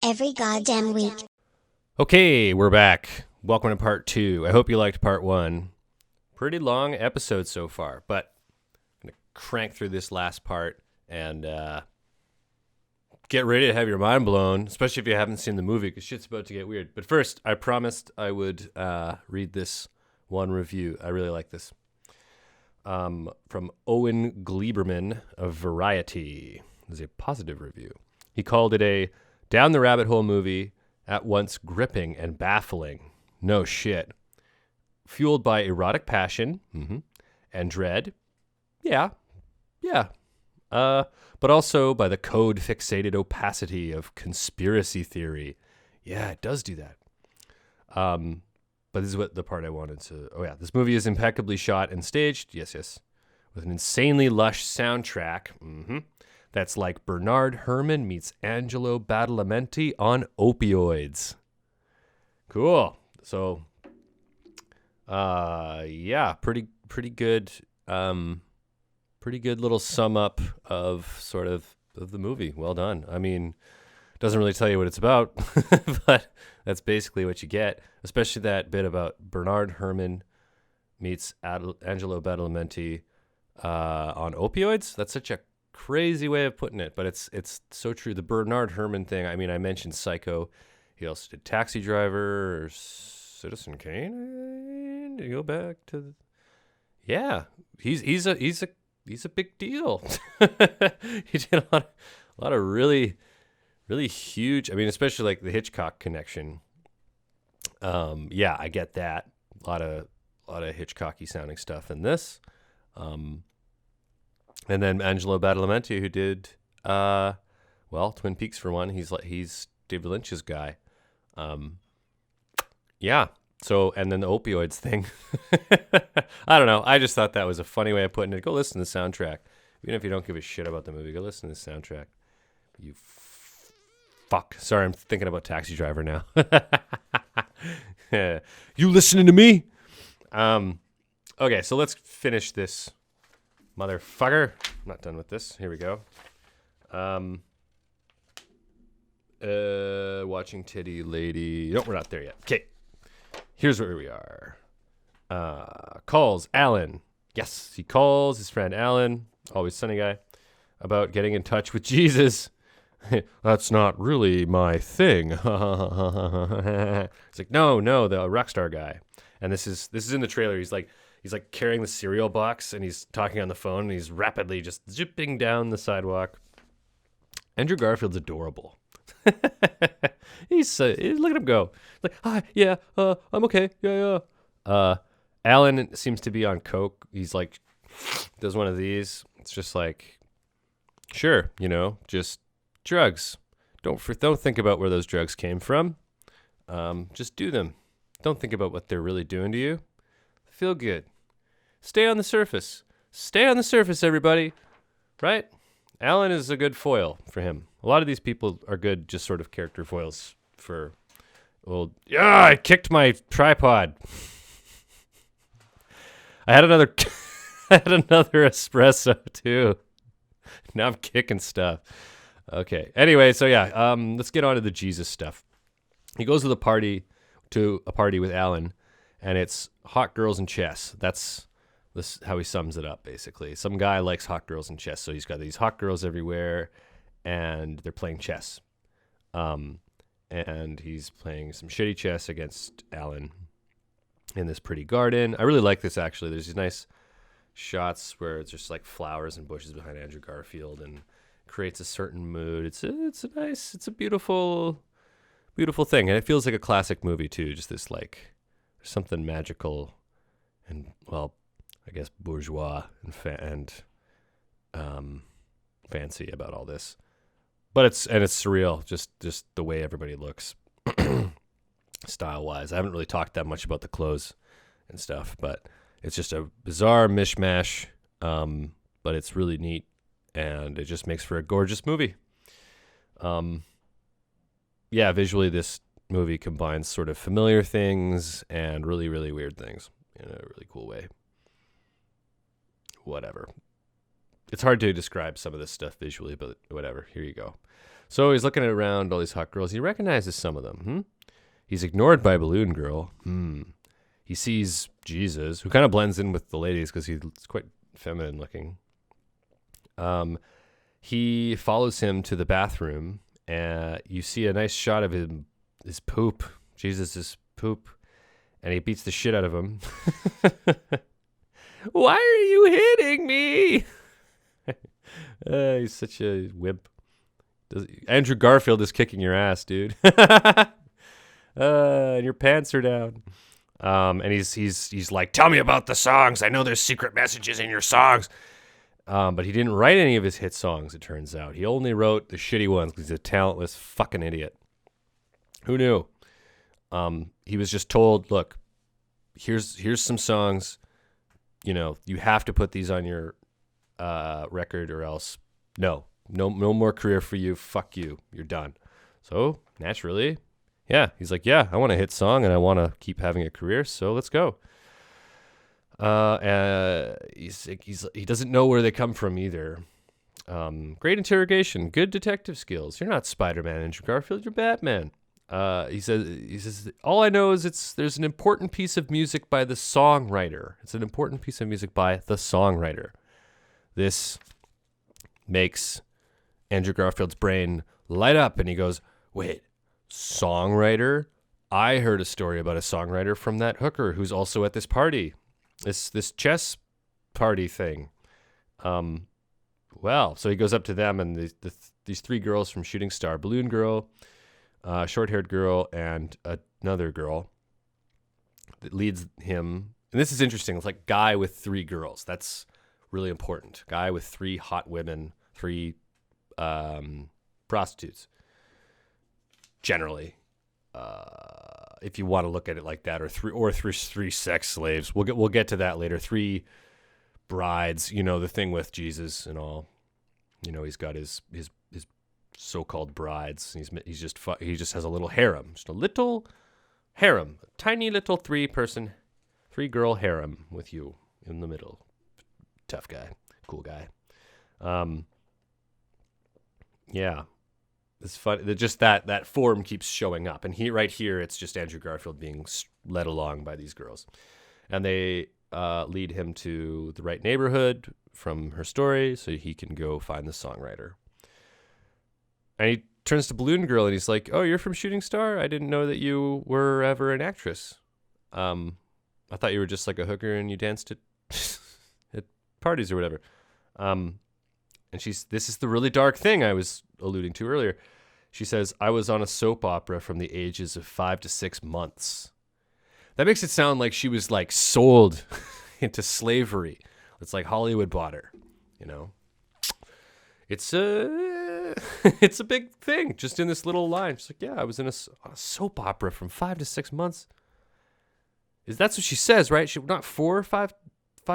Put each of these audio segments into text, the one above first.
every goddamn week. Okay, we're back. Welcome to part 2. I hope you liked part 1. Pretty long episode so far, but I'm going to crank through this last part and get ready to have your mind blown, especially if you haven't seen the movie, because shit's about to get weird. But first, I promised I would read this one review. I really like this. From Owen Gleiberman of Variety. This is a positive review. He called it a down-the-rabbit-hole movie, at once gripping and baffling. No shit. Fueled by erotic passion and dread. Yeah. But also by the code-fixated opacity of conspiracy theory. Yeah, it does do that. But this is what the part I wanted to... Oh, yeah. This movie is impeccably shot and staged. Yes. With an insanely lush soundtrack. That's like Bernard Herrmann meets Angelo Badalamenti on opioids. Cool. So, yeah, pretty good. Pretty good little sum up of sort of the movie. Well done. I mean, doesn't really tell you what it's about, but that's basically what you get. Especially that bit about Bernard Herrmann meets Angelo Badalamenti on opioids. That's such a crazy way of putting it, but it's so true. The Bernard Herrmann thing. I mean, I mentioned Psycho. He also did Taxi Driver or Citizen Kane. To go back to, yeah, he's a big deal. He did a lot of really huge. I mean, especially like the Hitchcock connection. Yeah, I get that. A lot of Hitchcocky sounding stuff in this. And then Angelo Badalamenti, who did, Twin Peaks for one. He's David Lynch's guy. Yeah. So, and then the opioids thing. I don't know. I just thought that was a funny way of putting it. Go listen to the soundtrack. Even if you don't give a shit about the movie, go listen to the soundtrack. You fuck. Sorry, I'm thinking about Taxi Driver now. You listening to me? Okay, so let's finish this. Motherfucker. I'm not done with this. Here we go. Watching Titty Lady. No, we're not there yet. Okay. Here's where we are. Calls Alan. Yes, he calls his friend Alan, always sunny guy, about getting in touch with Jesus. That's not really my thing. It's like, no, the rockstar guy. And this is in the trailer. He's like carrying the cereal box and he's talking on the phone and he's rapidly just zipping down the sidewalk. Andrew Garfield's adorable. He's look at him go. Like, hi, yeah, I'm okay. Yeah. Alan seems to be on coke. He's like, does one of these. It's just like, sure, just drugs. Don't think about where those drugs came from. Just do them. Don't think about what they're really doing to you. Feel good. Stay on the surface. Stay on the surface, everybody. Right? Alan is a good foil for him. A lot of these people are good, just sort of character foils for, well, yeah, I kicked my tripod. I had another espresso too. Now I'm kicking stuff. Okay. Anyway, so yeah, let's get on to the Jesus stuff. He goes to a party with Alan, and it's hot girls and chess. That's how he sums it up, basically. Some guy likes hot girls and chess, so he's got these hot girls everywhere, and they're playing chess. And he's playing some shitty chess against Alan in this pretty garden. I really like this, actually. There's these nice shots where it's just like flowers and bushes behind Andrew Garfield and creates a certain mood. It's a beautiful thing. And it feels like a classic movie, too. Just this, like, there's something magical and, well, I guess bourgeois and fancy about all this. But it's surreal, just the way everybody looks style-wise. I haven't really talked that much about the clothes and stuff, but it's just a bizarre mishmash, but it's really neat, and it just makes for a gorgeous movie. Yeah, visually this movie combines sort of familiar things and really, really weird things in a really cool way. Whatever. It's hard to describe some of this stuff visually, but whatever. Here you go. So he's looking around all these hot girls. He recognizes some of them. He's ignored by Balloon Girl. He sees Jesus, who kind of blends in with the ladies because he's quite feminine looking. He follows him to the bathroom, and you see a nice shot of his poop, Jesus' poop, and he beats the shit out of him. Why are you hitting me? He's such a wimp. Andrew Garfield is kicking your ass, dude. And your pants are down. And he's like, tell me about the songs. I know there's secret messages in your songs. But he didn't write any of his hit songs, it turns out. He only wrote the shitty ones because he's a talentless fucking idiot. Who knew? He was just told, look, here's some songs. You know, you have to put these on your record or else no more career for you. Fuck you. You're done. So naturally, yeah, he's like, yeah, I want a hit song and I want to keep having a career. So let's go. He doesn't know where they come from either. Great interrogation, good detective skills. You're not Spider-Man, Andrew Garfield. You're Batman. He says, all I know is there's an important piece of music by the songwriter. It's an important piece of music by the songwriter. This makes Andrew Garfield's brain light up, and he goes, wait, songwriter? I heard a story about a songwriter from that hooker who's also at this party, this chess party thing. Well, so he goes up to them, and these three girls from Shooting Star, Balloon Girl, short-haired girl, and another girl that leads him. And this is interesting. It's like guy with three girls. That's really important. Guy with three hot women, three prostitutes. Generally, if you want to look at it like that, or three sex slaves. We'll get to that later. Three brides. You know, the thing with Jesus and all. You know, he's got his so-called brides. He just has a little harem, just a little harem, a tiny little three-girl harem with you in the middle. Tough guy, cool guy. Yeah, it's fun. Just that form keeps showing up, and right here, it's just Andrew Garfield being led along by these girls, and they lead him to the right neighborhood from her story, so he can go find the songwriter. And he turns to Balloon Girl and he's like, oh, you're from Shooting Star? I didn't know that you were ever an actress. I thought you were just like a hooker and you danced at parties or whatever. And this is the really dark thing I was alluding to earlier. She says, I was on a soap opera from the ages of 5 to 6 months. That makes it sound like she was like sold into slavery. It's like Hollywood bought her, you know? It's a big thing, just in this little line. She's like, yeah, I was in a soap opera from 5 to 6 months. That's what she says, right? She not 5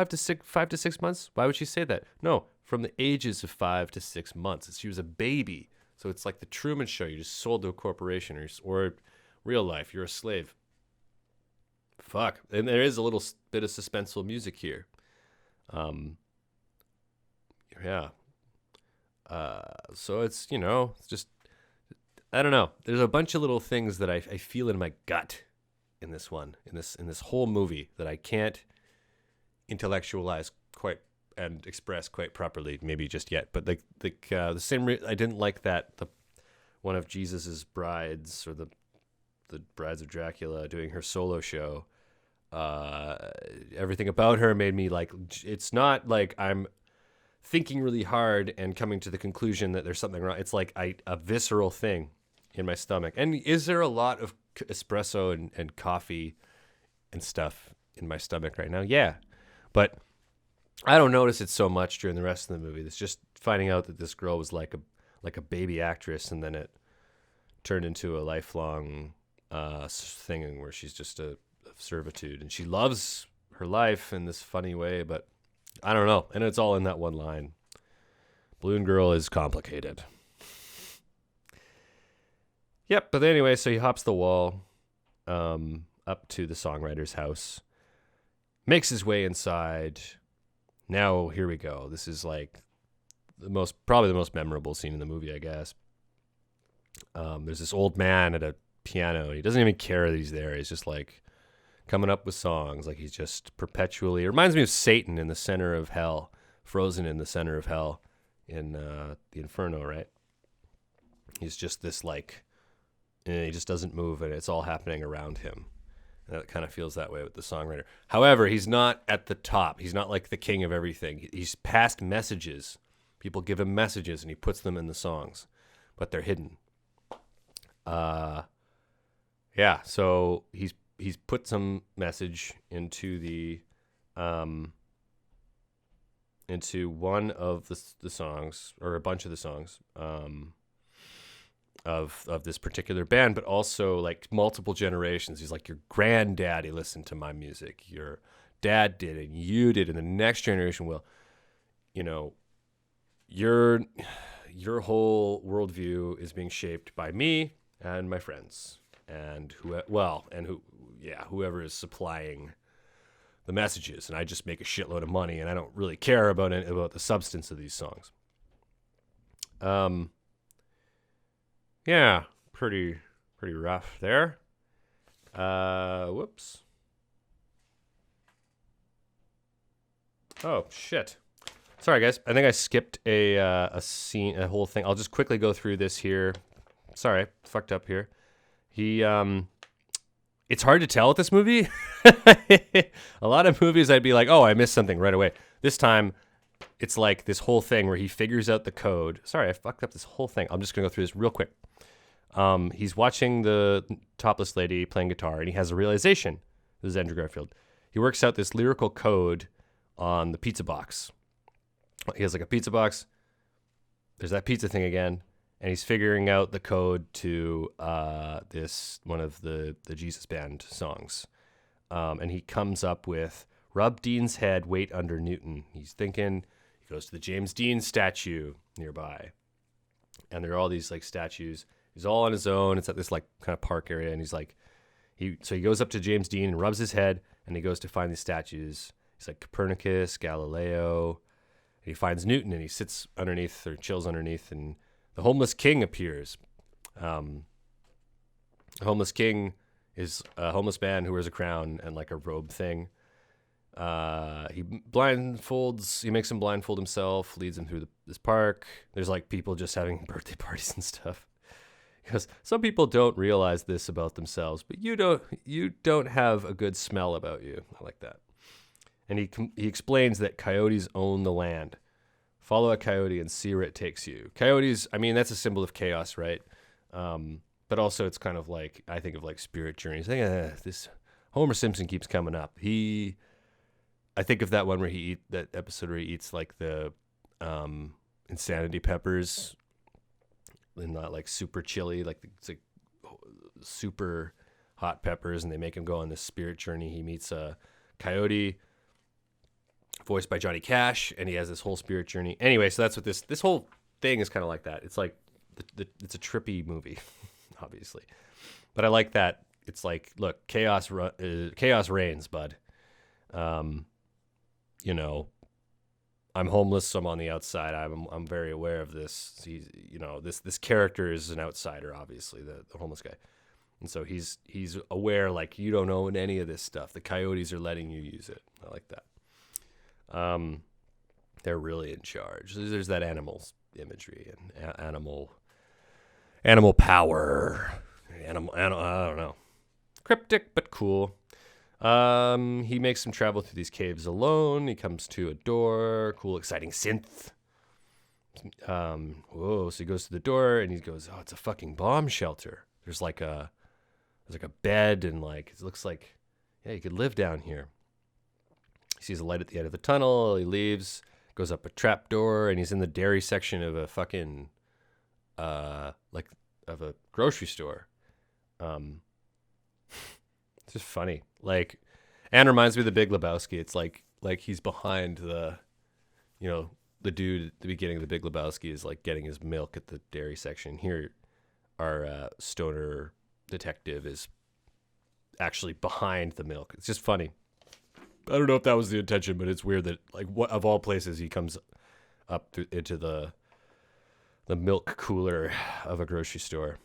to 6 months. Why would she say that? No, from the ages of 5 to 6 months. She was a baby, so it's like the Truman Show. You just sold to a corporation, or real life, you're a slave. Fuck, and there is a little bit of suspenseful music here. Yeah. So it's, it's just, I don't know. There's a bunch of little things that I feel in my gut in this one, in this whole movie that I can't intellectualize quite and express quite properly, maybe just yet. But the same, I didn't like that one of Jesus's brides, or the Brides of Dracula, doing her solo show. Everything about her made me like, it's not like I'm thinking really hard and coming to the conclusion that there's something wrong. It's like a visceral thing in my stomach. And is there a lot of espresso and coffee and stuff in my stomach right now? Yeah. But I don't notice it so much during the rest of the movie. It's just finding out that this girl was like a baby actress, and then it turned into a lifelong thing where she's just a servitude, and she loves her life in this funny way, but I don't know. And it's all in that one line. Balloon Girl is complicated. Yep. But anyway, so he hops the wall up to the songwriter's house, makes his way inside. Now, here we go. This is like probably the most memorable scene in the movie, I guess. There's this old man at a piano. He doesn't even care that he's there. He's just like coming up with songs. Like he's just perpetually. It reminds me of Satan in the center of hell, frozen in the center of hell in the Inferno, right? He's just this like, he just doesn't move, and it's all happening around him. And it kind of feels that way with the songwriter. However, he's not at the top. He's not like the king of everything. He's passed messages. People give him messages, and he puts them in the songs, but they're hidden. Yeah. So he's put some message into the into one of the songs, or a bunch of the songs. Of this particular band, but also like multiple generations. He's like, your granddaddy listened to my music, your dad did, and you did, and the next generation will. You know, your whole worldview is being shaped by me and my friends, and whoever is supplying the messages, and I just make a shitload of money, and I don't really care about the substance of these songs. Yeah, pretty rough there. Whoops. Oh shit. Sorry guys, I think I skipped a scene, a whole thing. I'll just quickly go through this here. Sorry, fucked up here. It's hard to tell with this movie. A lot of movies I'd be like, oh, I missed something right away. This time, it's like this whole thing where he figures out the code. Sorry, I fucked up this whole thing. I'm just gonna go through this real quick. He's watching the topless lady playing guitar, and he has a realization. This is Andrew Garfield. He works out this lyrical code on the pizza box. He has like a pizza box. There's that pizza thing again, and he's figuring out the code to this one of the Jesus Band songs. And he comes up with "Rub Dean's head, wait under Newton." He's thinking. He goes to the James Dean statue nearby, and there are all these like statues. He's all on his own. It's at this like kind of park area, and he's like, so he goes up to James Dean and rubs his head, and he goes to find these statues. He's like Copernicus, Galileo, and he finds Newton, and he sits underneath or chills underneath, and the homeless king appears. The homeless king is a homeless man who wears a crown and like a robe thing. He makes him blindfold himself, leads him through this park. There's like people just having birthday parties and stuff. Because some people don't realize this about themselves, but you don't have a good smell about you. I like that. And he explains that coyotes own the land. Follow a coyote and see where it takes you. Coyotes, I mean, that's a symbol of chaos, right? But also it's kind of like, I think of like spirit journeys. This Homer Simpson keeps coming up. I think of that one where that episode where he eats like the insanity peppers, and not like super chili, it's like super hot peppers, and they make him go on this spirit journey. He meets a coyote voiced by Johnny Cash, and he has this whole spirit journey. Anyway, so that's what this whole thing is kind of like that. It's like it's a trippy movie, obviously, but I like that. It's like, look, chaos reigns, bud. You know, I'm homeless, so I'm on the outside. I'm very aware of this. This character is an outsider, obviously, the homeless guy, and so he's aware. Like, you don't own any of this stuff. The coyotes are letting you use it. I like that. They're really in charge. There's that animals imagery and animal power. I don't know. Cryptic but cool. He makes him travel through these caves alone. He comes to a door. Cool, exciting synth. So he goes to the door and he goes, oh, it's a fucking bomb shelter. There's like a bed, and like, it looks like, yeah, you could live down here. He sees a light at the end of the tunnel. He leaves, goes up a trap door, and he's in the dairy section of a fucking, of a grocery store. It's just funny. Like, and reminds me of The Big Lebowski. It's like he's behind the dude at the beginning of The Big Lebowski is like getting his milk at the dairy section. Here, our stoner detective is actually behind the milk. It's just funny. I don't know if that was the intention, but it's weird that, like, what of all places he comes up into the the milk cooler of a grocery store.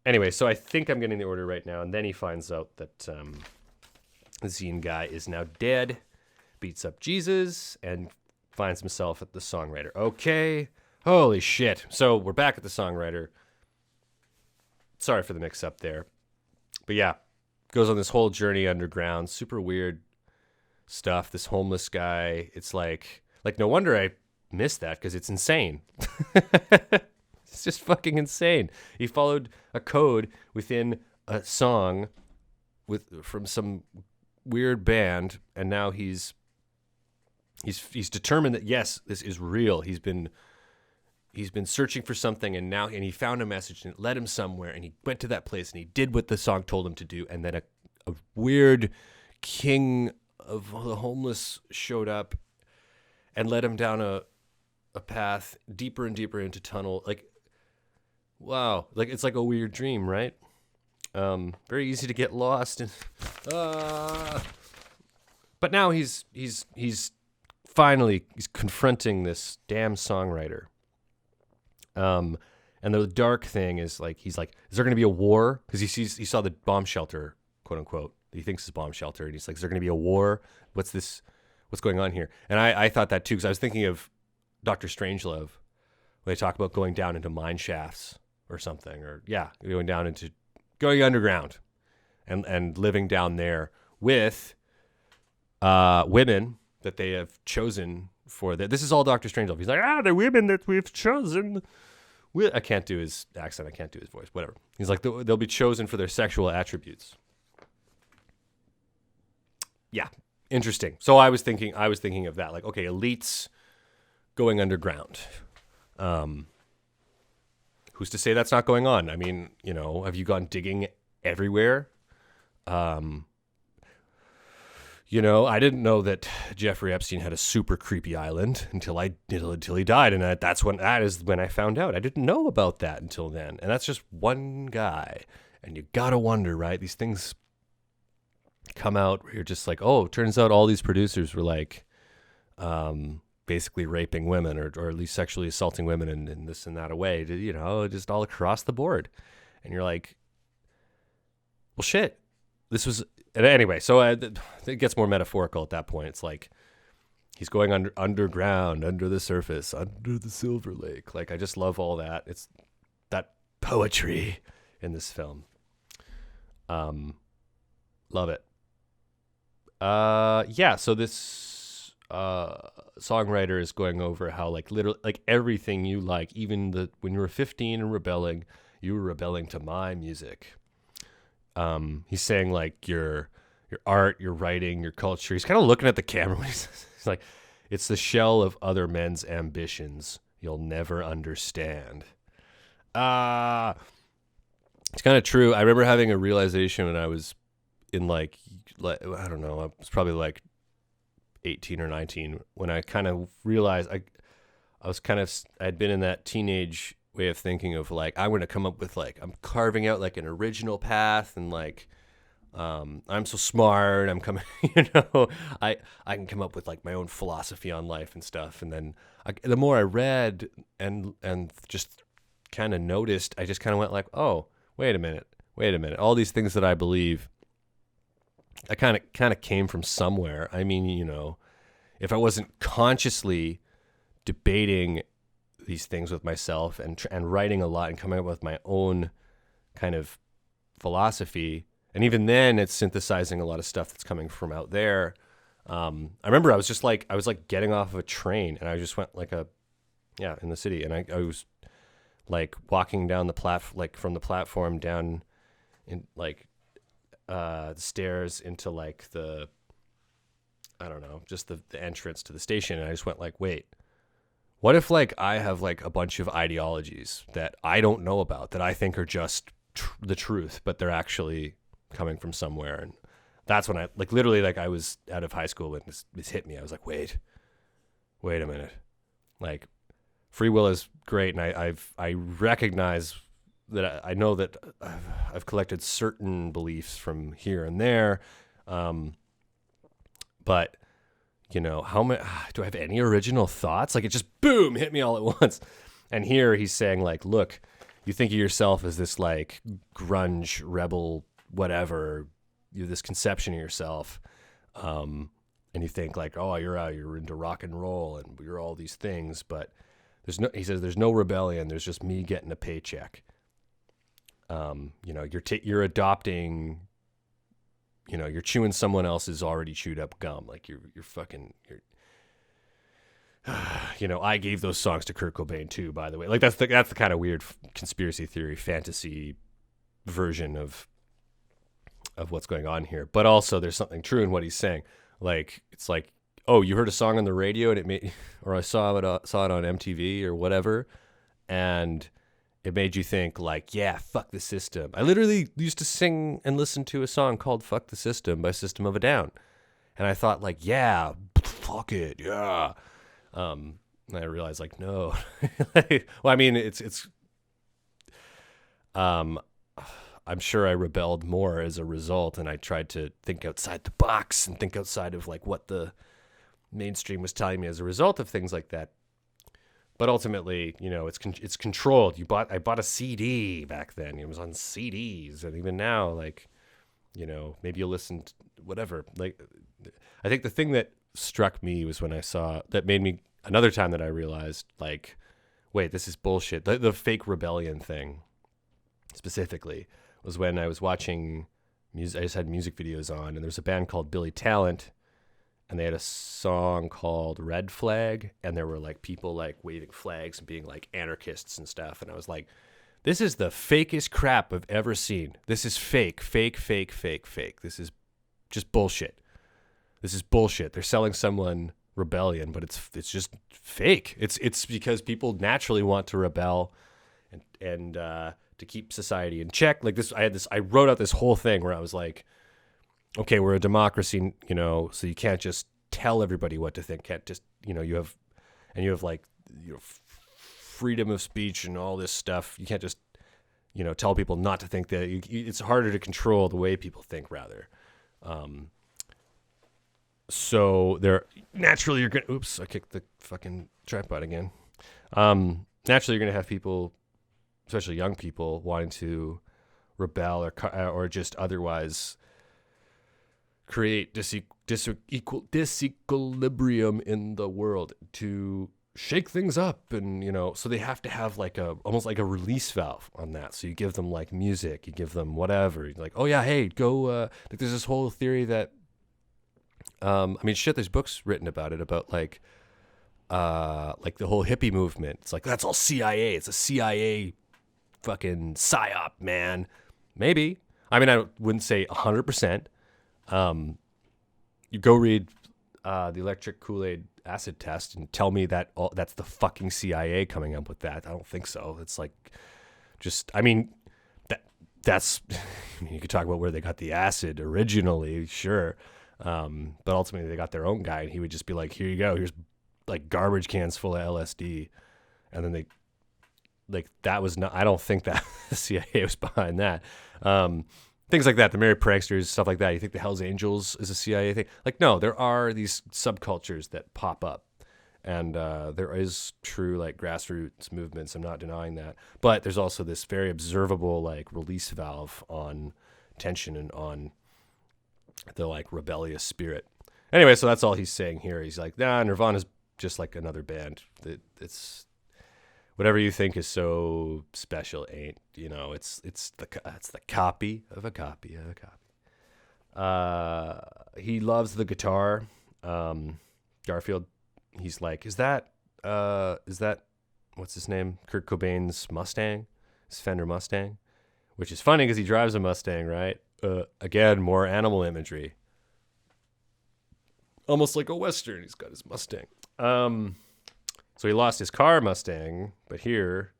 Anyway, so I think I'm getting the order right now, and then he finds out that the zine guy is now dead, beats up Jesus, and finds himself at the songwriter. Okay, holy shit. So we're back at the songwriter. Sorry for the mix-up there. But yeah, goes on this whole journey underground, super weird stuff. This homeless guy, it's like no wonder I missed that, because it's insane. It's just fucking insane. He followed a code within a song from some weird band, and now he's determined that yes, this is real. He's been searching for something, and he found a message, and it led him somewhere, and he went to that place, and he did what the song told him to do, and then a weird king of the homeless showed up and led him down a path deeper and deeper into tunnel. Like, wow, like it's like a weird dream, right? Very easy to get lost, and but now he's finally confronting this damn songwriter. And the dark thing is like, he's like, is there going to be a war? Because he saw the bomb shelter, quote unquote. He thinks it's a bomb shelter, and he's like, is there going to be a war? What's going on here? And I thought that too, because I was thinking of Dr. Strangelove, when they talk about going down into mine shafts or something, or going underground and living down there with women that they have chosen for that. This is all Dr. Strangelove. He's like, the women that we've chosen. I can't do his accent. I can't do his voice. Whatever. He's like, they'll be chosen for their sexual attributes. Yeah, interesting. So I was thinking of that. Like, okay, elites going underground. Who's to say that's not going on? I mean, have you gone digging everywhere? I didn't know that Jeffrey Epstein had a super creepy island until he died, and that is when I found out. I didn't know about that until then, and that's just one guy. And you gotta wonder, right? These things come out where you're just like, oh, it turns out all these producers were like, basically raping women or at least sexually assaulting women in this and that a way, just all across the board. And you're like, well, shit. This was, and anyway, so it gets more metaphorical at that point. It's like he's going underground, under the surface, under the Silver Lake. Like, I just love all that. It's that poetry in this film. Love it. Yeah, so this songwriter is going over how literally everything you like, even when you were 15 and rebelling, you were rebelling to my music. He's saying your art, your writing, your culture. He's kind of looking at the camera when he's like, it's the shell of other men's ambitions you'll never understand. It's kind of true. I remember having a realization when I was in I don't know, I was probably 18 or 19 when I kind of realized I'd been in that teenage way of thinking of I'm going to come up with I'm carving out an original path, and I'm so smart, I'm coming, I can come up with my own philosophy on life and stuff. And then the more I read and just kind of noticed, I just kind of went oh, wait a minute. All these things that I believe, I kind of came from somewhere. I mean, if I wasn't consciously debating these things with myself and writing a lot and coming up with my own kind of philosophy, and even then it's synthesizing a lot of stuff that's coming from out there. I remember I was just I was getting off of a train, and I just went in the city, and I was walking down the from the platform down in the stairs into the, I don't know, just the entrance to the station. And I just went wait, what if I have a bunch of ideologies that I don't know about that I think are just the truth, but they're actually coming from somewhere? And that's when I literally I was out of high school when this hit me. I was wait a minute. Free will is great, and I recognize that I know that I've collected certain beliefs from here and there, but how many do I have any original thoughts? It just boom hit me all at once, And here he's saying like, look, you think of yourself as this like grunge rebel, whatever, you this conception of yourself. And you think like, oh, you're into rock and roll and you're all these things, but he says there's no rebellion. There's just me getting a paycheck. You're adopting, you're chewing someone else's already chewed up gum. Like you're I gave those songs to Kurt Cobain too, by the way. Like that's the kind of weird conspiracy theory fantasy version of what's going on here. But also there's something true in what he's saying. Like it's like, oh, you heard a song on the radio and it made, or I saw it on MTV or whatever, and it made you think like, yeah, fuck the system. I literally used to sing and listen to a song called "Fuck the System" by System of a Down, and I thought like, yeah, fuck it, yeah. And I realized like, no. Well, I mean, it's. I'm sure I rebelled more as a result, and I tried to think outside the box and think outside of like what the mainstream was telling me as a result of things like that. But ultimately, it's controlled. I bought a CD back then. It was on CDs, and even now, like, maybe you listen to whatever. Like, I think the thing that struck me was when I saw that made me another time that I realized like, wait, this is bullshit. The fake rebellion thing specifically was when I was watching music. I just had music videos on, and there's a band called Billy Talent, and they had a song called Red Flag, and there were like people like waving flags and being like anarchists and stuff. And I was like, this is the fakest crap I've ever seen. This is fake. This is just bullshit. This is bullshit. They're selling someone rebellion, but it's just fake. It's because people naturally want to rebel and to keep society in check. Like this, I wrote out this whole thing where I was like, okay, we're a democracy, so you can't just tell everybody what to think. Can't just, you have like, freedom of speech and all this stuff. You can't just, tell people not to think that. It's harder to control the way people think, rather. So naturally you're gonna. Oops, I kicked the fucking tripod again. Naturally, you're gonna have people, especially young people, wanting to rebel or just otherwise create disequilibrium in the world to shake things up, and so they have to have like almost like a release valve on that. So you give them like music, you give them whatever. You're like, oh yeah, hey, go. Like there's this whole theory that, there's books written about it, about like the whole hippie movement. It's like that's all CIA. It's a CIA fucking psyop, man. Maybe. I wouldn't say 100%. You go read the Electric Kool-Aid acid test and tell me that that's the fucking CIA coming up with that. I don't think so. It's like, that's you could talk about where they got the acid originally, sure. But ultimately they got their own guy, and he would just be like, here you go. Here's like garbage cans full of LSD. And then that was not, I don't think that the CIA was behind that. Things like that, the Merry Pranksters, stuff like that. You think the Hells Angels is a CIA thing? Like, no, there are these subcultures that pop up. And there is true, like, grassroots movements. I'm not denying that. But there's also this very observable, like, release valve on tension and on the, like, rebellious spirit. Anyway, so that's all he's saying here. He's like, nah, Nirvana's just like another band. It's whatever you think is so special ain't, it's the copy of a copy of a copy. He loves the guitar. Garfield, he's like, is that what's his name? Kurt Cobain's Mustang, his Fender Mustang, which is funny because he drives a Mustang, right? Again, more animal imagery. Almost like a Western. He's got his Mustang. So he lost his car Mustang, but here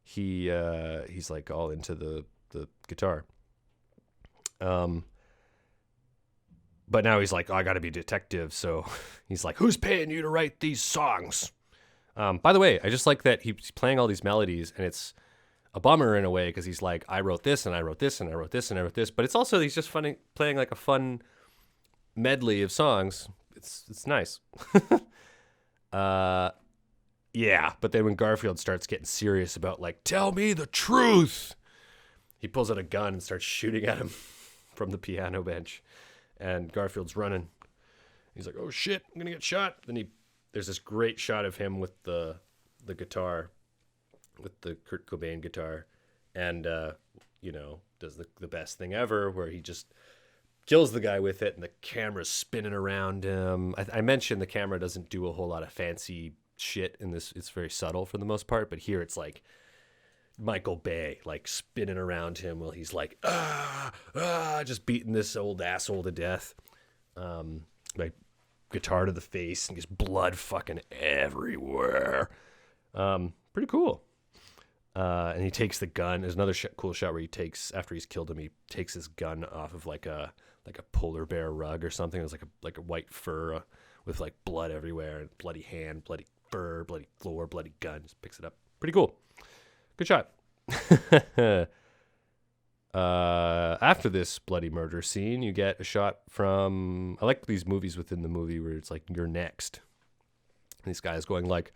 he's like all into the guitar. But now he's like, oh, I got to be a detective. So he's like, who's paying you to write these songs? By the way, I just like that he's playing all these melodies, and it's a bummer in a way because he's like, I wrote this and I wrote this and I wrote this and I wrote this. But it's also, he's just playing like a fun medley of songs. It's nice. Yeah, but then when Garfield starts getting serious about like, tell me the truth, he pulls out a gun and starts shooting at him from the piano bench. And Garfield's running. He's like, oh shit, I'm gonna get shot. Then there's this great shot of him with the guitar, with the Kurt Cobain guitar, and does the best thing ever where he just kills the guy with it, and the camera's spinning around him. I mentioned the camera doesn't do a whole lot of fancy shit in this. It's very subtle for the most part, but here it's like Michael Bay, like spinning around him while he's like, just beating this old asshole to death. Like guitar to the face and just blood fucking everywhere. Pretty cool. And he takes the gun. There's another cool shot where he takes, after he's killed him, he takes his gun off of like a polar bear rug or something. It was like a white fur with like blood everywhere, and bloody hand, bloody fur, bloody floor, bloody gun. Just picks it up. Pretty cool. Good shot. After this bloody murder scene, you get a shot from, I like these movies within the movie where it's like, you're next. And this guy is going like,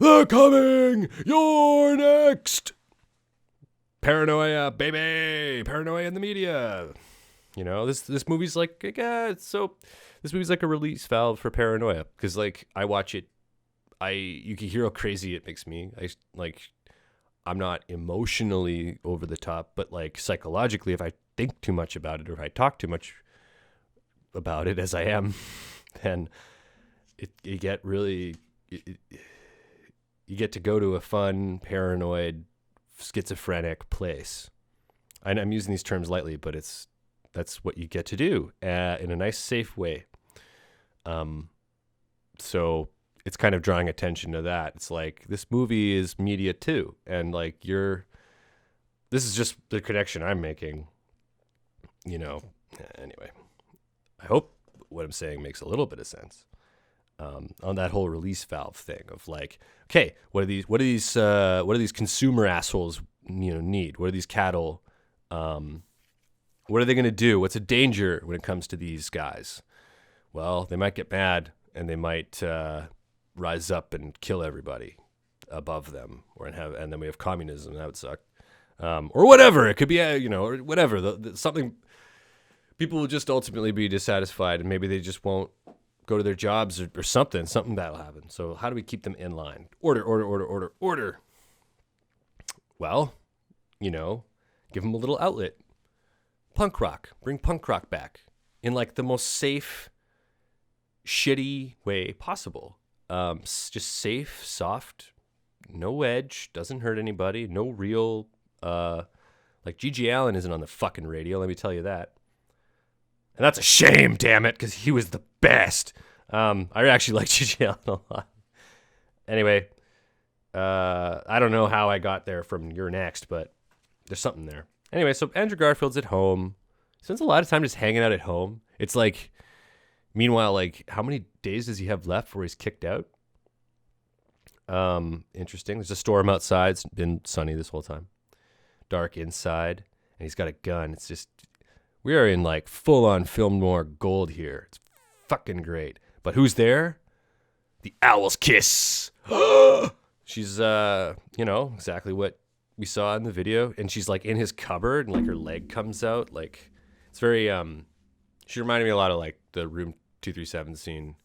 they're coming, you're next. Paranoia, baby. Paranoia in the media. You know, this movie's like, this movie's like a release valve for paranoia. Because like, I watch it, you can hear how crazy it makes me. I'm not emotionally over the top, but like psychologically, if I think too much about it or if I talk too much about it, as I am, then you get to go to a fun, paranoid, schizophrenic place. And I'm using these terms lightly, but that's what you get to do in a nice, safe way. So it's kind of drawing attention to that. It's like, this movie is media too. And like this is just the connection I'm making, anyway, I hope what I'm saying makes a little bit of sense. On that whole release valve thing of like, okay, what do these consumer assholes, need? What do these cattle, what are they going to do? What's a danger when it comes to these guys? Well, they might get mad and they might, rise up and kill everybody above them, and then we have communism. That would suck, or whatever. It could be, or whatever. Something, people will just ultimately be dissatisfied, and maybe they just won't go to their jobs or something. Something bad will happen. So how do we keep them in line? Order. Well, give them a little outlet. Punk rock. Bring punk rock back in like the most safe, shitty way possible. Just safe, soft, no edge, doesn't hurt anybody, no real, like G.G. Allin isn't on the fucking radio, let me tell you that. And that's a shame, damn it, because he was the best. I actually like G.G. Allin a lot. Anyway, I don't know how I got there from You're Next, but there's something there. Anyway, so Andrew Garfield's at home. He spends a lot of time just hanging out at home. It's like, meanwhile, like, how many days does he have left before he's kicked out? Interesting. There's a storm outside. It's been sunny this whole time. Dark inside. And he's got a gun. It's just, we are in like full-on film noir gold here. It's fucking great. But who's there? The Owl's Kiss. She's, exactly what we saw in the video. And she's like in his cupboard and like her leg comes out. Like, it's very, she reminded me a lot of like the Room 237 scene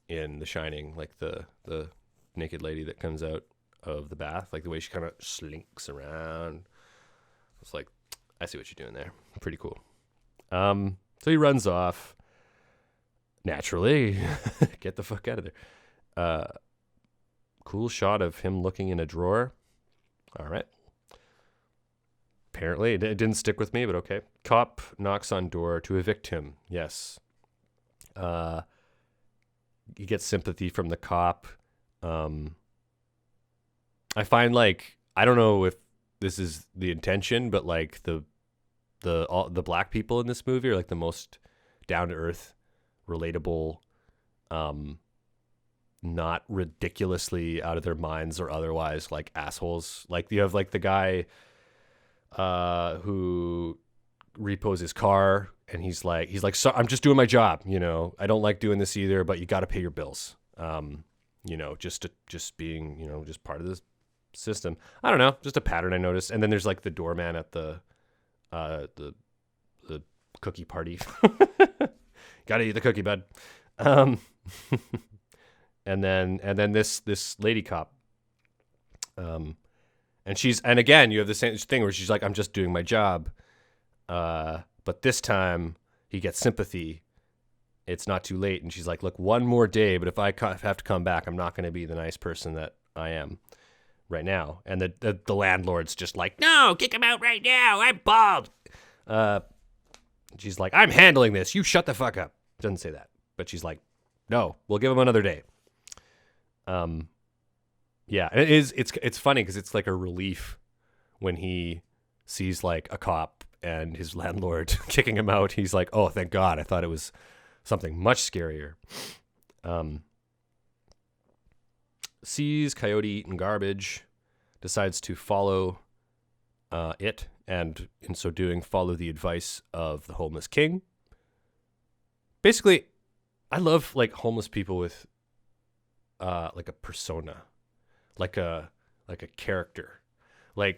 in The Shining, like the naked lady that comes out of the bath, like the way she kind of slinks around. It's like, I see what you're doing there. Pretty cool. So he runs off. Naturally, get the fuck out of there. Cool shot of him looking in a drawer. All right. Apparently, it didn't stick with me, but okay. Cop knocks on door to evict him. Yes. You get sympathy from the cop. I find like, I don't know if this is the intention, but like the black people in this movie are like the most down to earth, relatable, not ridiculously out of their minds or otherwise like assholes. Like you have like the guy who repos his car and he's like, so I'm just doing my job, I don't like doing this either, but you got to pay your bills. just being, just part of the system. I don't know, just a pattern I noticed. And then there's like the doorman at the the cookie party. Gotta eat the cookie, bud. Um, and then this lady cop. And again, you have the same thing where she's like, I'm just doing my job. But this time he gets sympathy. It's not too late. And she's like, look, one more day, but if I have to come back, I'm not going to be the nice person that I am right now. And the landlord's just like, no, kick him out right now. I'm bald. She's like, I'm handling this. You shut the fuck up. Doesn't say that. But she's like, no, we'll give him another day. Yeah, and it's funny because it's like a relief when he sees like a cop and his landlord kicking him out. He's like, oh, thank God. I thought it was something much scarier. Sees Coyote eating garbage, decides to follow it, and in so doing, follow the advice of the homeless king. Basically, I love like homeless people with like a persona, like a character, or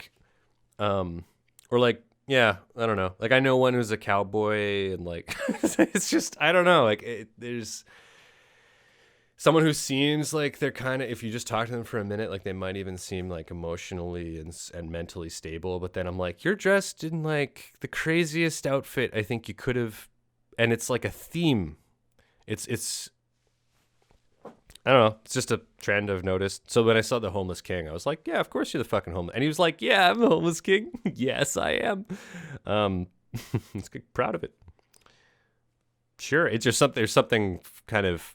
like, yeah, I don't know. Like I know one who's a cowboy, and like it's just, I don't know. Like there's someone who seems like they're kind of, if you just talk to them for a minute, like they might even seem like emotionally and mentally stable. But then I'm like, you're dressed in like the craziest outfit I think you could have, and it's like a theme. It's I don't know. It's just a trend I've noticed. So when I saw the homeless king, I was like, yeah, of course you're the fucking homeless. And he was like, yeah, I'm the homeless king. Yes, I am. Let's get proud of it. Sure. It's just something, there's something kind of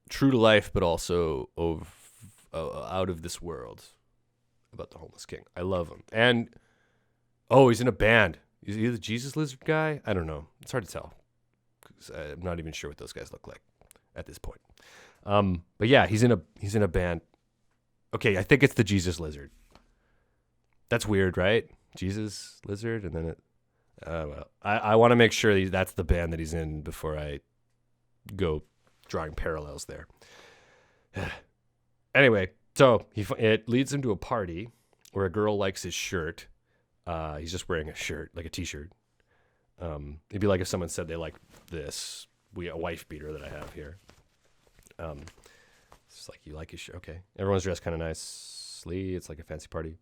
true to life, but also out of this world about the homeless king. I love him. And, he's in a band. Is he the Jesus Lizard guy? I don't know. It's hard to tell. I'm not even sure what those guys look like at this point. But yeah, he's in a band. Okay, I think it's the Jesus Lizard. That's weird, right? Jesus Lizard, and then well, I want to make sure that's the band that he's in before I go drawing parallels there. Anyway, so it leads him to a party where a girl likes his shirt. He's just wearing a shirt, like a t-shirt. It'd be like if someone said they like this, a wife beater that I have here. It's just like, you like his shirt? Okay. Everyone's dressed kind of nicely. It's like a fancy party.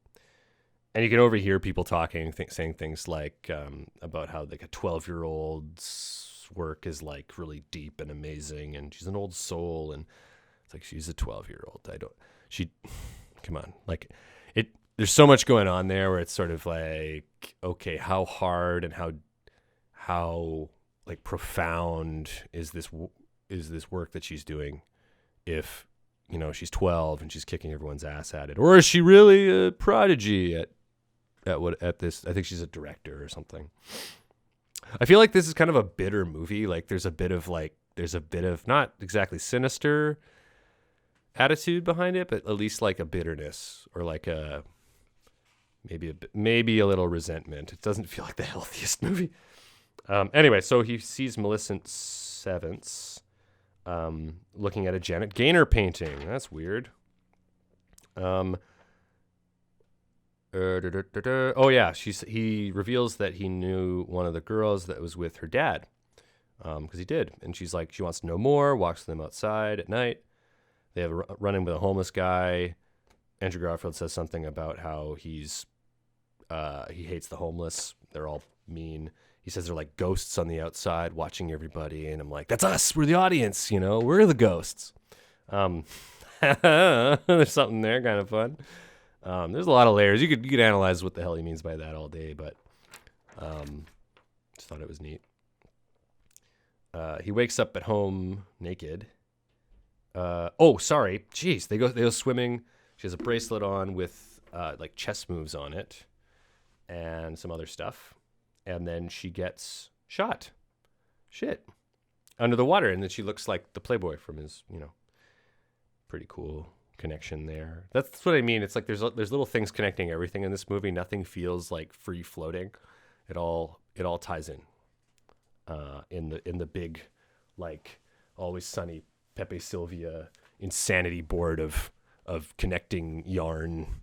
And you can overhear people talking, saying things like about how like a 12-year-old's work is like really deep and amazing, and she's an old soul, and it's like, she's a 12-year-old. Come on. Like there's so much going on there where it's sort of like, okay, how hard and how like profound is this work that she's doing if, she's 12 and she's kicking everyone's ass at it? Or is she really a prodigy at this? I think she's a director or something. I feel like this is kind of a bitter movie. Like there's a bit of not exactly sinister attitude behind it, but at least like a bitterness or like maybe a little resentment. It doesn't feel like the healthiest movie. Anyway, so he sees Millicent Sevence looking at a Janet Gaynor painting. That's weird. Oh yeah, he reveals that he knew one of the girls that was with her dad, because he did, and she's like, she wants to know more. Walks them outside at night. They have a run-in with a homeless guy. Andrew Garfield says something about how he hates the homeless. They're all mean. He says they're like ghosts on the outside watching everybody, and I'm like, that's us. We're the audience, we're the ghosts. There's something there, kind of fun. There's a lot of layers. You could analyze what the hell he means by that all day, but just thought it was neat. He wakes up at home naked. Sorry. Jeez, they go swimming. She has a bracelet on with like chess moves on it and some other stuff. And then she gets shot. Shit. Under the water. And then she looks like the Playboy from his, pretty cool connection there. That's what I mean. It's like there's little things connecting everything in this movie. Nothing feels like free floating. It all ties in the big, like, Always Sunny Pepe Sylvia insanity board of connecting yarn.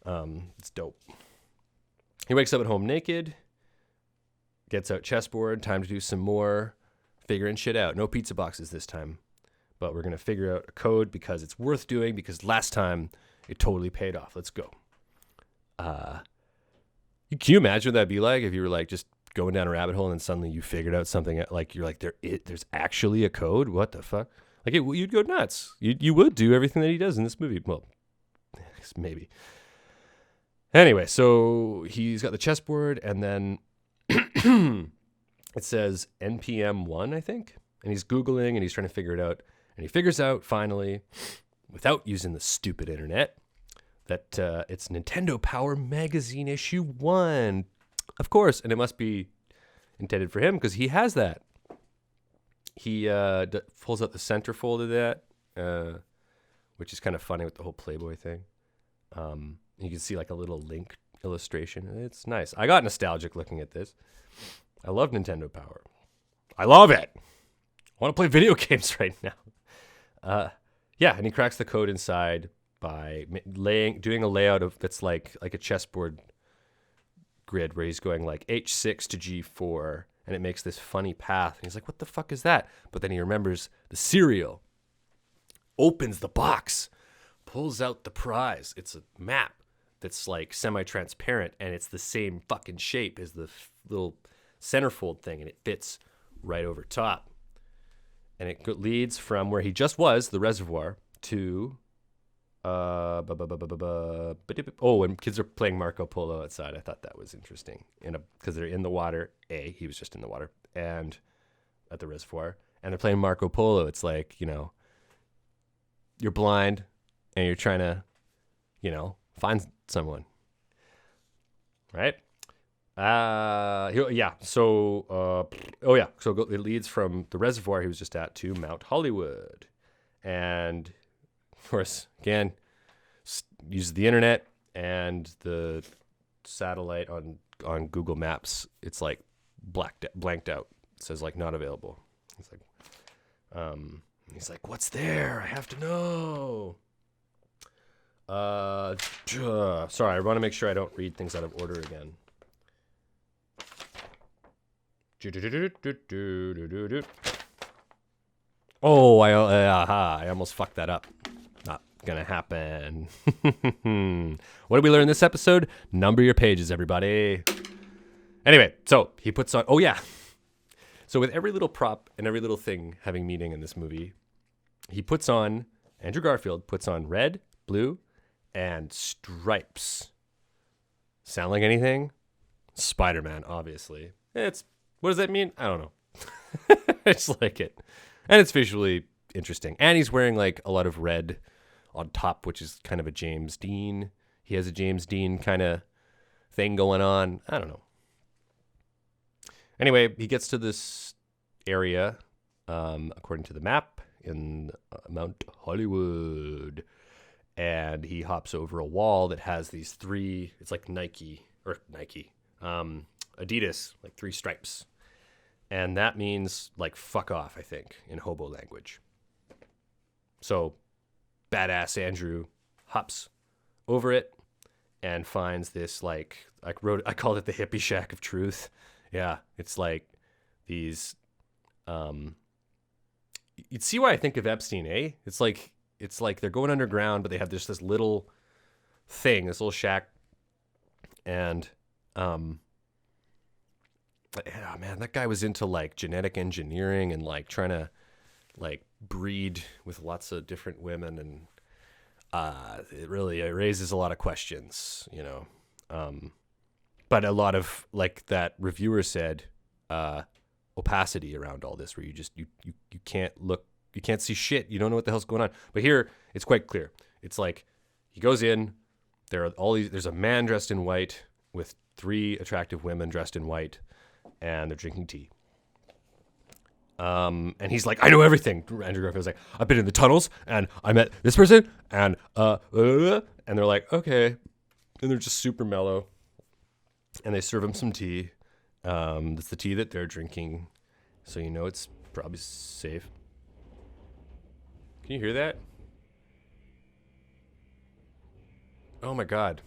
It's dope. He wakes up at home naked, gets out chessboard, time to do some more figuring shit out. No pizza boxes this time, but we're going to figure out a code because it's worth doing, because last time it totally paid off. Let's go. Can you imagine what that'd be like if you were like just going down a rabbit hole and then suddenly you figured out something like you're like, there's actually a code? What the fuck? Like you'd go nuts. You would do everything that he does in this movie. Well, maybe. Anyway, so he's got the chessboard, and then it says NPM1, I think. And he's Googling, and he's trying to figure it out. And he figures out, finally, without using the stupid internet, that it's Nintendo Power Magazine issue 1. Of course, and it must be intended for him, because he has that. He pulls out the centerfold of that, which is kind of funny with the whole Playboy thing. You can see like a little Link illustration. It's nice. I got nostalgic looking at this. I love Nintendo Power. I love it. I want to play video games right now. Yeah, and he cracks the code inside by doing a layout that's like a chessboard grid where he's going like H6 to G4, and it makes this funny path. And he's like, what the fuck is that? But then he remembers the cereal, opens the box, pulls out the prize. It's a map that's like semi-transparent, and it's the same fucking shape as the little centerfold thing, and it fits right over top. And it leads from where he just was, the reservoir, to and kids are playing Marco Polo outside. I thought that was interesting, because they're in the water. He was just in the water, and at the reservoir, and they're playing Marco Polo. It's like, you're blind and you're trying to, find someone, right? Yeah. So, So it leads from the reservoir he was just at to Mount Hollywood, and of course, again, uses the internet and the satellite on Google Maps. It's like blanked out. It says like not available. He's like, what's there? I have to know. Sorry, I want to make sure I don't read things out of order again. Oh, I almost fucked that up. Not gonna happen. What did we learn this episode? Number your pages, everybody. Anyway, so he puts on, so with every little prop and every little thing having meaning in this movie, Andrew Garfield puts on red, blue, and stripes. Sound like anything? Spider-Man, obviously. What does that mean? I don't know. I just like it. And it's visually interesting. And he's wearing like a lot of red on top, which is kind of a James Dean. He has a James Dean kind of thing going on. I don't know. Anyway, he gets to this area, according to the map, in Mount Hollywood. And he hops over a wall that has these three, it's like Adidas, like 3 stripes. And that means like fuck off, I think, in hobo language. So badass Andrew hops over it and finds this I called it the hippie shack of truth. Yeah, it's like these you'd see why I think of Epstein, eh? It's like they're going underground, but they have this little thing, this little shack, and yeah, man, that guy was into like genetic engineering and like trying to like breed with lots of different women, and it raises a lot of questions, but a lot of, like that reviewer said, opacity around all this, where you can't look, you can't see shit, you don't know what the hell's going on. But here it's quite clear. It's like he goes in, there's a man dressed in white with 3 attractive women dressed in white, and they're drinking tea. And he's like, I know everything. Andrew Garfield's like, I've been in the tunnels, and I met this person, and they're like, okay. And they're just super mellow. And they serve him some tea. That's the tea that they're drinking, so it's probably safe. Can you hear that? Oh my god.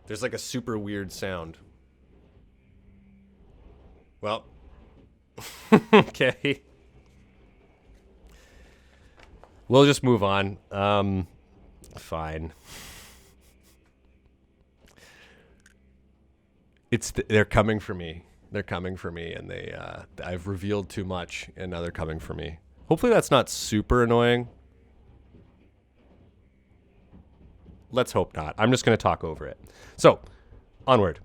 There's like a super weird sound. Well, okay. We'll just move on. Fine. They're coming for me. They're coming for me, and I've revealed too much, and now they're coming for me. Hopefully that's not super annoying. Let's hope not. I'm just going to talk over it. So, onward.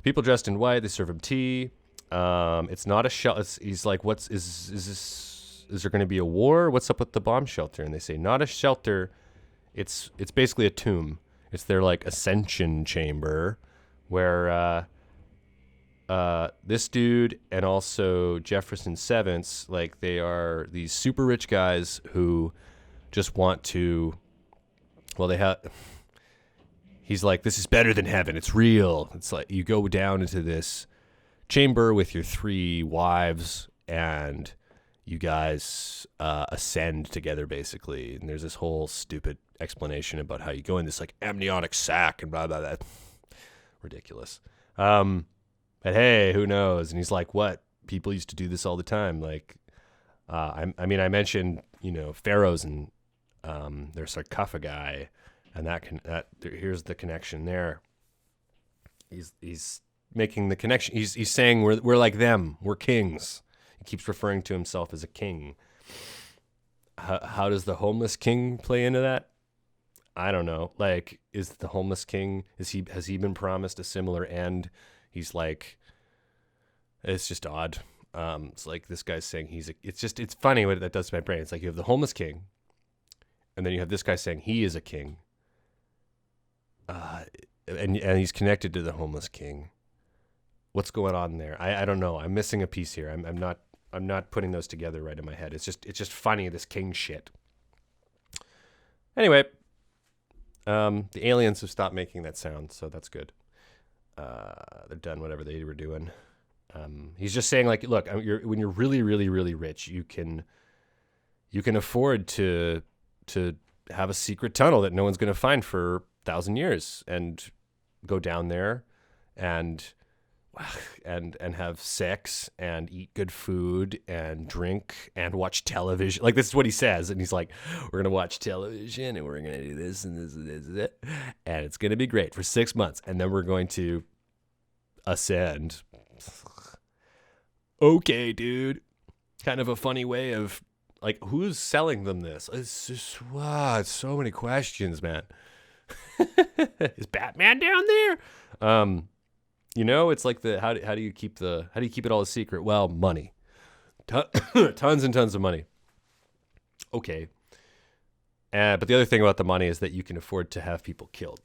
People dressed in white. They serve him tea. It's not a shelter. He's like, is this? Is there going to be a war? What's up with the bomb shelter? And they say, not a shelter. It's basically a tomb. It's their like ascension chamber, where this dude and also Jefferson Sevens, like they are these super rich guys who just want to. Well, they have. He's like, this is better than heaven. It's real. It's like you go down into this chamber with your 3 wives and you guys ascend together, basically. And there's this whole stupid explanation about how you go in this like amniotic sac and blah, blah, blah. Ridiculous. But hey, who knows? And he's like, what? People used to do this all the time. Like, I mentioned, pharaohs and their sarcophagi. And here's the connection there. He's making the connection. He's saying we're like them. We're kings. He keeps referring to himself as a king. How does the homeless king play into that? I don't know. Like, is the homeless king? Has he been promised a similar end? He's like, it's just odd. It's like this guy's saying it's funny what that does to my brain. It's like you have the homeless king, and then you have this guy saying he is a king. And he's connected to the homeless king. What's going on there? I don't know. I'm missing a piece here. I'm not putting those together right in my head. It's just funny, this king shit. Anyway, the aliens have stopped making that sound, so that's good. They're done whatever they were doing. He's just saying, like, look, when you're really, really, really rich, you can afford to have a secret tunnel that no one's going to find for 1,000 years and go down there and have sex and eat good food and drink and watch television. Like, this is what he says. And he's like, we're going to watch television and we're going to do this and this and this and that. And it's going to be great for 6 months. And then we're going to ascend. Okay, dude. Kind of a funny way of, like, who's selling them this? It's just, wow, it's so many questions, man. Is Batman down there? It's like how do you keep it all a secret? Well, money. Tons and tons of money. Okay. But the other thing about the money is that you can afford to have people killed.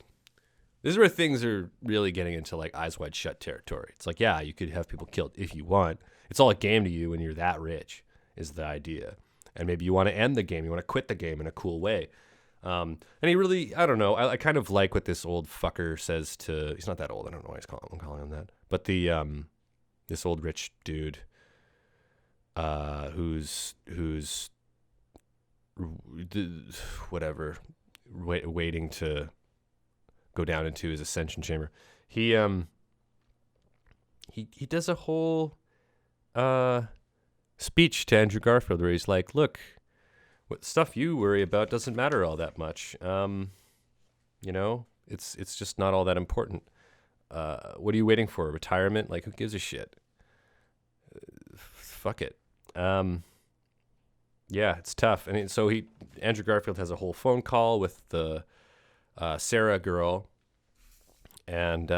This is where things are really getting into like Eyes Wide Shut territory. It's like, yeah, you could have people killed if you want. It's all a game to you when you're that rich, is the idea. And maybe you want to end the game. You want to quit the game in a cool way. And he really, I don't know. I kind of like what this old fucker says to. He's not that old. I don't know why I'm calling him that. But this old rich dude, who's whatever, waiting to go down into his ascension chamber. He does a whole speech to Andrew Garfield where he's like, look, what stuff you worry about doesn't matter all that much. It's just not all that important. What are you waiting for? Retirement? Like, who gives a shit? Fuck it. Yeah, it's tough. And so Andrew Garfield has a whole phone call with the Sarah girl, and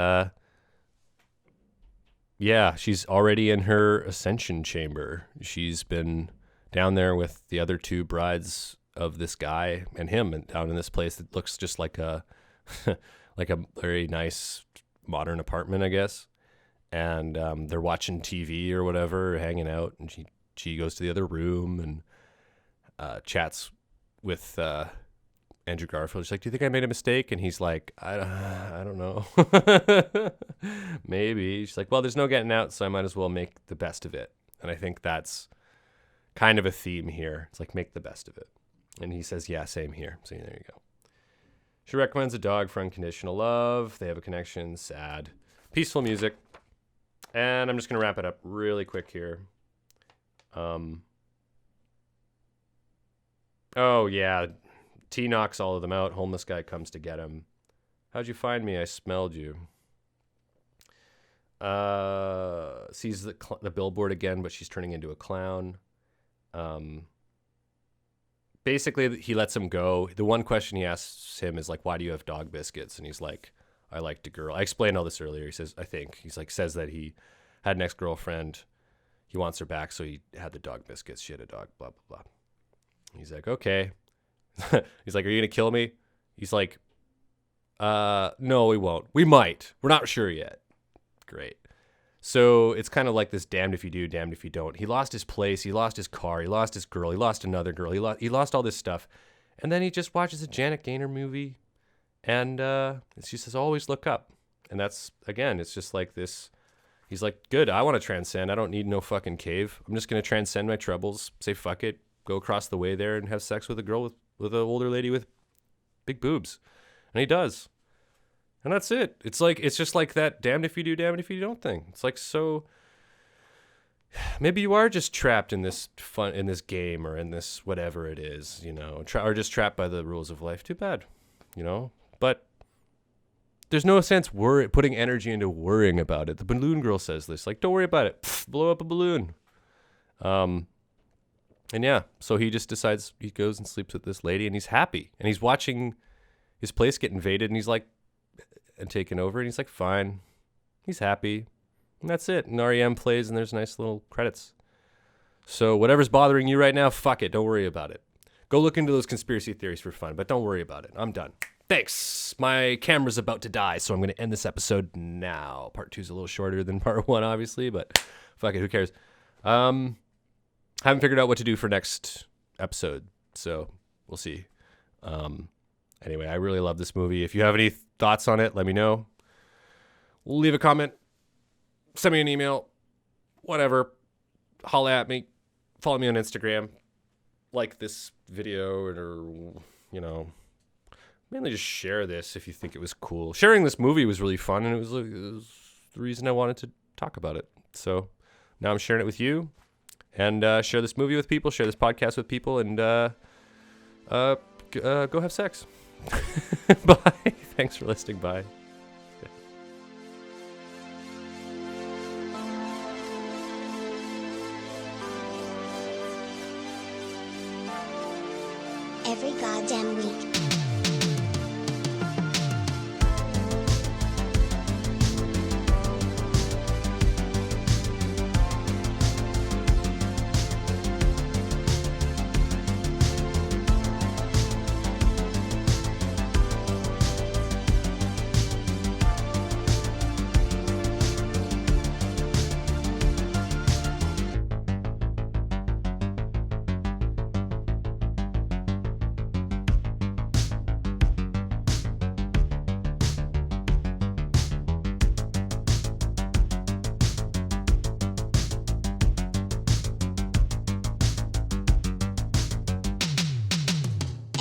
yeah, she's already in her ascension chamber. She's been down there with the other 2 brides of this guy and him, and down in this place that looks just like a like a very nice modern apartment, I guess. And they're watching TV or whatever, hanging out, and she goes to the other room and chats with Andrew Garfield. She's like, do you think I made a mistake? And he's like, I don't know. Maybe. She's like, well, there's no getting out, so I might as well make the best of it. And I think that's kind of a theme here. It's like, make the best of it. And he says, yeah, same here. So there you go. She recommends a dog for unconditional love. They have a connection. Sad. Peaceful music. And I'm just going to wrap it up really quick here. Oh, yeah. T knocks all of them out. Homeless guy comes to get him. How'd you find me? I smelled you. Sees the billboard again, but she's turning into a clown. Basically, he lets him go. The one question he asks him is like, why do you have dog biscuits? And he's like, I liked a girl. I explained all this earlier. He says, says that he had an ex-girlfriend. He wants her back, so he had the dog biscuits. She had a dog, blah, blah, blah. He's like, okay. He's like, are you going to kill me? He's like, no, we won't. We might. We're not sure yet. Great. So it's kind of like this damned if you do, damned if you don't. He lost his place. He lost his car. He lost his girl. He lost another girl. He lost all this stuff. And then he just watches a Janet Gaynor movie. And she says, always look up. And that's, again, it's just like this. He's like, good, I want to transcend. I don't need no fucking cave. I'm just going to transcend my troubles, say fuck it, go across the way there and have sex with a girl with an older lady with big boobs. And he does. And that's it. It's just like that damned if you do, damned if you don't thing. It's like, so maybe you are just trapped in this game or in this whatever it is, or just trapped by the rules of life. Too bad, But there's no sense putting energy into worrying about it. The balloon girl says this, like, don't worry about it. Pfft, blow up a balloon. And yeah, so he just decides he goes and sleeps with this lady and he's happy. And he's watching his place get invaded and he's like, and taken over. And he's like, fine. He's happy. And that's it. And REM plays and there's nice little credits. So whatever's bothering you right now, fuck it. Don't worry about it. Go look into those conspiracy theories for fun, but don't worry about it. I'm done. Thanks. My camera's about to die, so I'm going to end this episode now. Part 2 is a little shorter than part 1, obviously, but fuck it. Who cares? Haven't figured out what to do for next episode, so we'll see. Anyway, I really love this movie. If you have any thoughts on it, let me know. Leave a comment. Send me an email. Whatever. Holla at me. Follow me on Instagram. Like this video or, mainly just share this if you think it was cool. Sharing this movie was really fun, and it was the reason I wanted to talk about it. So now I'm sharing it with you. And share this movie with people. Share this podcast with people. And go have sex. Bye. Thanks for listening. Bye. Every goddamn week.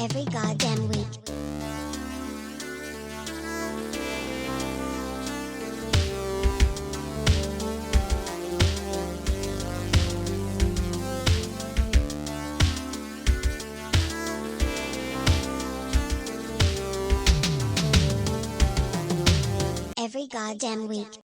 Every goddamn week. Every goddamn week.